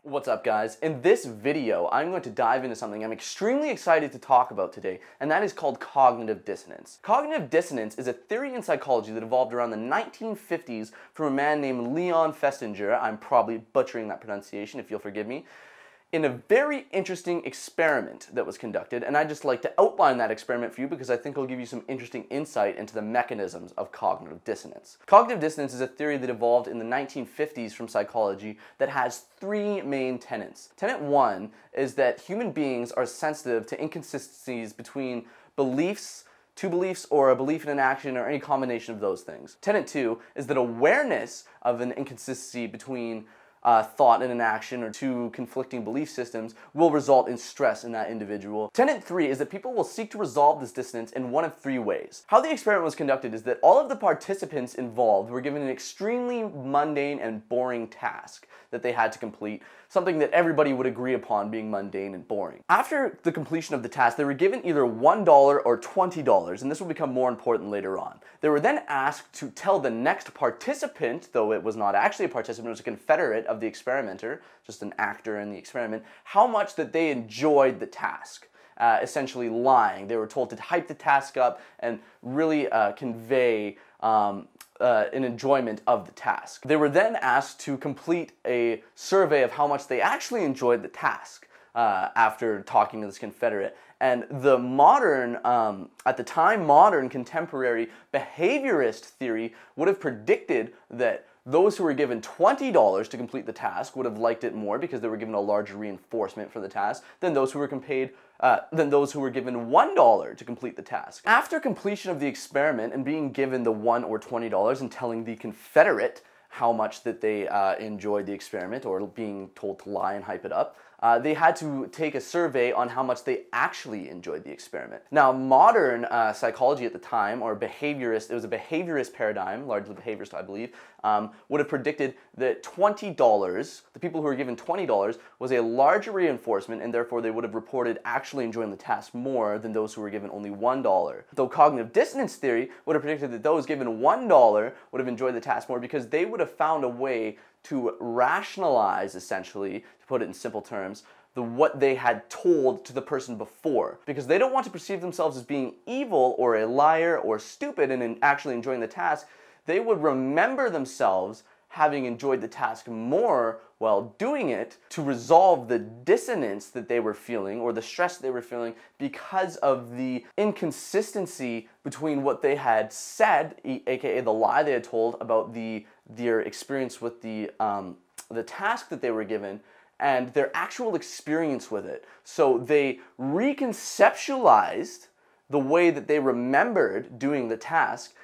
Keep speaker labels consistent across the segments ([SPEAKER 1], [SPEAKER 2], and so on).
[SPEAKER 1] What's up, guys? In this video, I'm going to dive into something I'm extremely excited to talk about today, and that is called cognitive dissonance. Cognitive dissonance is a theory in psychology that evolved around the 1950s from a man named Leon Festinger. I'm probably butchering that pronunciation, if you'll forgive me. In a very interesting experiment that was conducted, and I'd just like to outline that experiment for you because I think it'll give you some interesting insight into the mechanisms of cognitive dissonance. Cognitive dissonance is a theory that evolved in the 1950s from psychology that has three main tenets. Tenet 1 is that human beings are sensitive to inconsistencies between beliefs, two beliefs, or a belief in an action, or any combination of those things. Tenet 2 is that awareness of an inconsistency between thought and an action, or two conflicting belief systems, will result in stress in that individual. Tenet 3 is that people will seek to resolve this dissonance in one of three ways. How the experiment was conducted is that all of the participants involved were given an extremely mundane and boring task that they had to complete, something that everybody would agree upon being mundane and boring. After the completion of the task, they were given either $1 or $20, and this will become more important later on. They were then asked to tell the next participant, though it was not actually a participant, it was a confederate of the experimenter, just an actor in the experiment, how much that they enjoyed the task. Essentially lying. They were told to hype the task up and really convey an enjoyment of the task. They were then asked to complete a survey of how much they actually enjoyed the task after talking to this confederate. And the modern, at the time, modern contemporary behaviorist theory would have predicted that those who were given $20 to complete the task would have liked it more because they were given a larger reinforcement for the task than those who were given $1 to complete the task. After completion of the experiment and being given the $1 or $20 and telling the confederate how much that they enjoyed the experiment, or being told to lie and hype it up, they had to take a survey on how much they actually enjoyed the experiment. Now, modern psychology at the time, or behaviorist, it was a behaviorist paradigm, largely behaviorist I believe, would have predicted that $20, the people who were given $20, was a larger reinforcement, and therefore they would have reported actually enjoying the task more than those who were given only $1. Though cognitive dissonance theory would have predicted that those given $1 would have enjoyed the task more because they would have found a way to rationalize, essentially, to put it in simple terms, what they had told to the person before. Because they don't want to perceive themselves as being evil or a liar or stupid and in actually enjoying the task. They would remember themselves having enjoyed the task more while doing it to resolve the dissonance that they were feeling, or the stress they were feeling, because of the inconsistency between what they had said, aka the lie they had told about their experience with the task that they were given, and their actual experience with it. So they reconceptualized the way that they remembered doing the task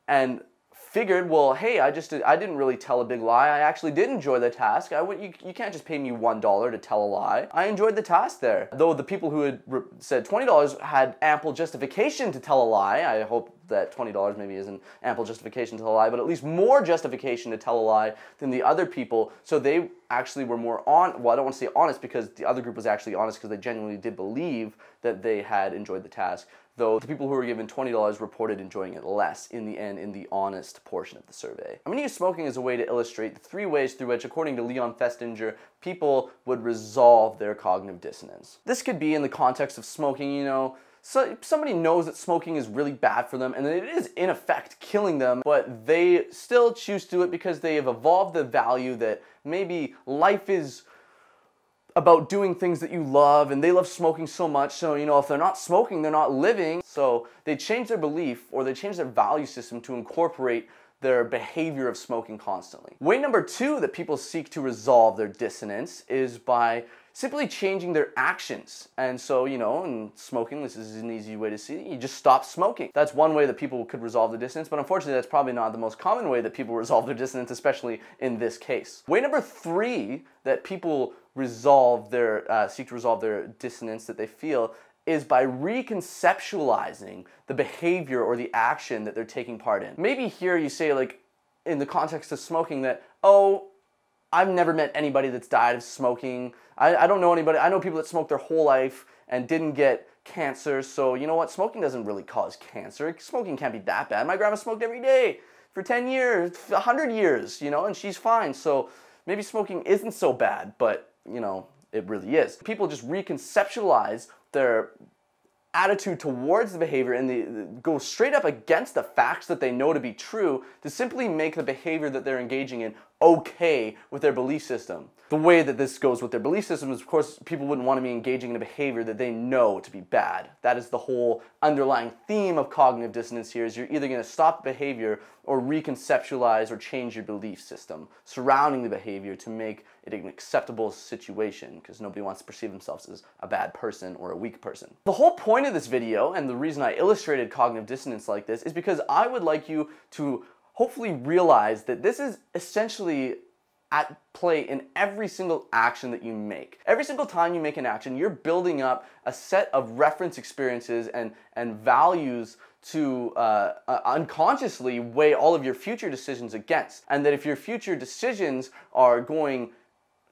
[SPEAKER 1] and figured, well, hey, I didn't really tell a big lie. I actually did enjoy the task. You can't just pay me $1 to tell a lie. I enjoyed the task there. Though the people who had said $20 had ample justification to tell a lie. I hope that $20 maybe isn't ample justification to tell a lie, but at least more justification to tell a lie than the other people. So they actually were more well, I don't want to say honest, because the other group was actually honest because they genuinely did believe that they had enjoyed the task. Though the people who were given $20 reported enjoying it less in the end in the honest portion of the survey. I'm going to use smoking as a way to illustrate the three ways through which, according to Leon Festinger, people would resolve their cognitive dissonance. This could be in the context of smoking, you know, so somebody knows that smoking is really bad for them and that it is in effect killing them, but they still choose to do it because they have evolved the value that maybe life is about doing things that you love, and they love smoking so much, so you know, if they're not smoking, they're not living. So they change their belief, or they change their value system to incorporate their behavior of smoking constantly. Way number 2 that people seek to resolve their dissonance is by simply changing their actions. And so, you know, in smoking, this is an easy way to see it. You just stop smoking. That's one way that people could resolve the dissonance, but unfortunately that's probably not the most common way that people resolve their dissonance, especially in this case. Way number 3 that people seek to resolve their dissonance that they feel is by reconceptualizing the behavior or the action that they're taking part in. Maybe here you say, like, in the context of smoking, that, oh, I've never met anybody that's died of smoking. I don't know anybody. I know people that smoked their whole life and didn't get cancer, so you know what? Smoking doesn't really cause cancer. Smoking can't be that bad. My grandma smoked every day. for 10 years, 100 years, you know, and she's fine. So maybe smoking isn't so bad, but, you know, it really is. People just reconceptualize their attitude towards the behavior and they go straight up against the facts that they know to be true to simply make the behavior that they're engaging in okay with their belief system. The way that this goes with their belief system is, of course, people wouldn't want to be engaging in a behavior that they know to be bad. That is the whole underlying theme of cognitive dissonance here, is you're either going to stop the behavior or reconceptualize or change your belief system surrounding the behavior to make it an acceptable situation, because nobody wants to perceive themselves as a bad person or a weak person. The whole point of this video, and the reason I illustrated cognitive dissonance like this, is because I would like you to hopefully realize that this is essentially at play in every single action that you make. Every single time you make an action, you're building up a set of reference experiences and values to unconsciously weigh all of your future decisions against. And that if your future decisions are going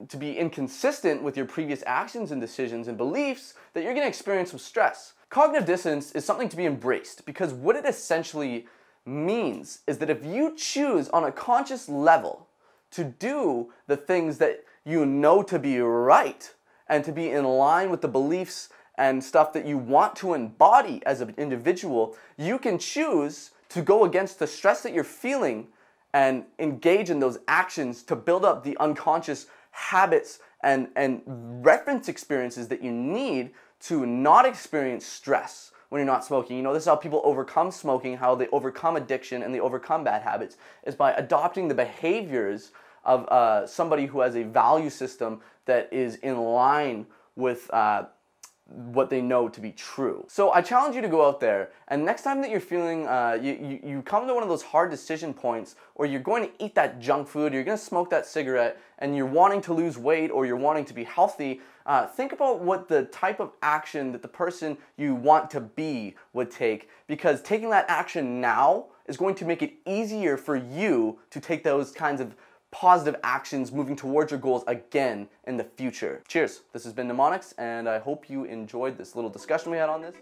[SPEAKER 1] to be inconsistent with your previous actions and decisions and beliefs, that you're going to experience some stress. Cognitive dissonance is something to be embraced, because what it essentially means is that if you choose on a conscious level to do the things that you know to be right and to be in line with the beliefs and stuff that you want to embody as an individual, you can choose to go against the stress that you're feeling and engage in those actions to build up the unconscious habits and reference experiences that you need to not experience stress when you're not smoking. You know, this is how people overcome smoking, how they overcome addiction and they overcome bad habits, is by adopting the behaviors of somebody who has a value system that is in line with what they know to be true. So I challenge you to go out there, and next time that you're feeling, you come to one of those hard decision points, or you're going to eat that junk food, you're going to smoke that cigarette, and you're wanting to lose weight or you're wanting to be healthy, think about what the type of action that the person you want to be would take, because taking that action now is going to make it easier for you to take those kinds of positive actions moving towards your goals again in the future. Cheers. This has been Mnemonics, and I hope you enjoyed this little discussion we had on this.